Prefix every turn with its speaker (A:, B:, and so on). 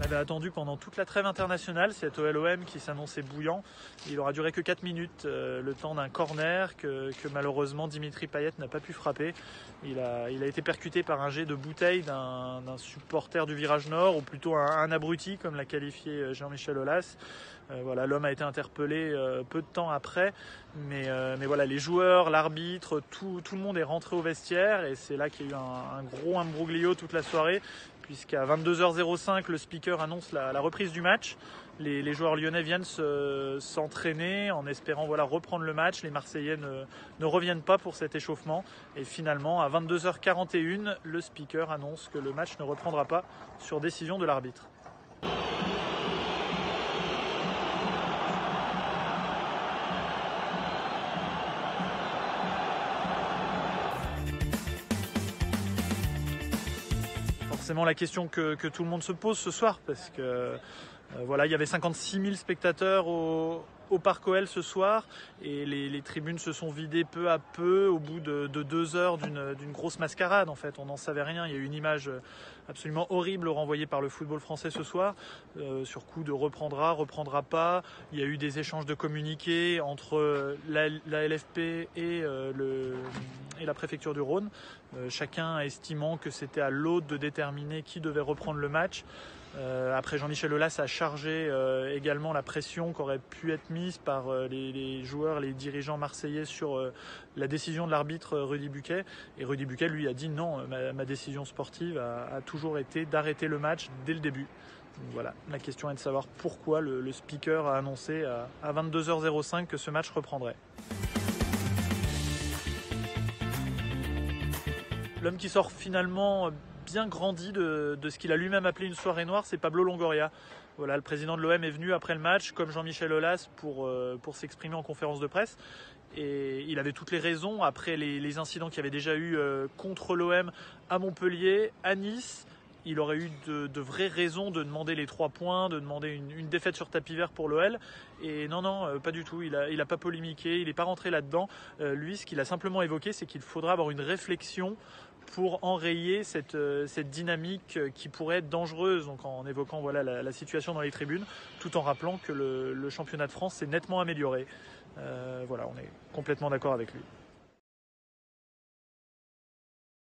A: avait attendu pendant toute la trêve internationale cet OL-OM qui s'annonçait bouillant. Il aura duré que 4 minutes, le temps d'un corner que malheureusement Dimitri Payet n'a pas pu frapper. Il a été percuté par un jet de bouteille d'un supporter du Virage Nord, ou plutôt un abruti comme l'a qualifié Jean-Michel Aulas. Voilà, l'homme a été interpellé peu de temps après, mais voilà, les joueurs, l'arbitre, tout le monde est rentré au vestiaire, et c'est là qu'il y a eu un gros imbroglio toute la soirée, puisqu'à 22h05 le speaker annonce la reprise du match. Les joueurs lyonnais viennent s'entraîner en espérant reprendre le match. Les Marseillais ne reviennent pas pour cet échauffement, et finalement à 22h41 le speaker annonce que le match ne reprendra pas sur décision de l'arbitre. Forcément la question que tout le monde se pose ce soir, parce que il y avait 56 000 spectateurs au Parc OL ce soir, et les tribunes se sont vidées peu à peu au bout de 2 heures d'une grosse mascarade. En fait, on n'en savait rien. Il y a eu une image absolument horrible renvoyée par le football français ce soir, sur coup de reprendra pas. Il y a eu des échanges de communiqués entre la LFP et la préfecture du Rhône, chacun estimant que c'était à l'autre de déterminer qui devait reprendre le match. Après, Jean-Michel Aulas a chargé également la pression qu'aurait pu être mise par les joueurs, les dirigeants marseillais sur la décision de l'arbitre Rudy Buquet. Et Rudy Buquet, lui, a dit non, ma décision sportive a toujours été d'arrêter le match dès le début. Donc voilà, la question est de savoir pourquoi le speaker a annoncé à 22h05 que ce match reprendrait. L'homme qui sort finalement bien grandi de ce qu'il a lui-même appelé une soirée noire, c'est Pablo Longoria. Voilà, le président de l'OM est venu après le match, comme Jean-Michel Aulas, pour s'exprimer en conférence de presse. Et il avait toutes les raisons, après les incidents qu'il y avait déjà eu contre l'OM à Montpellier, à Nice. Il aurait eu de vraies raisons de demander les 3 points, de demander une défaite sur tapis vert pour l'OL. Et non, pas du tout. Il a pas polémiqué, il n'est pas rentré là-dedans. Lui, ce qu'il a simplement évoqué, c'est qu'il faudra avoir une réflexion pour enrayer cette dynamique qui pourrait être dangereuse, donc en évoquant la situation dans les tribunes, tout en rappelant que le championnat de France s'est nettement amélioré. On est complètement d'accord avec lui.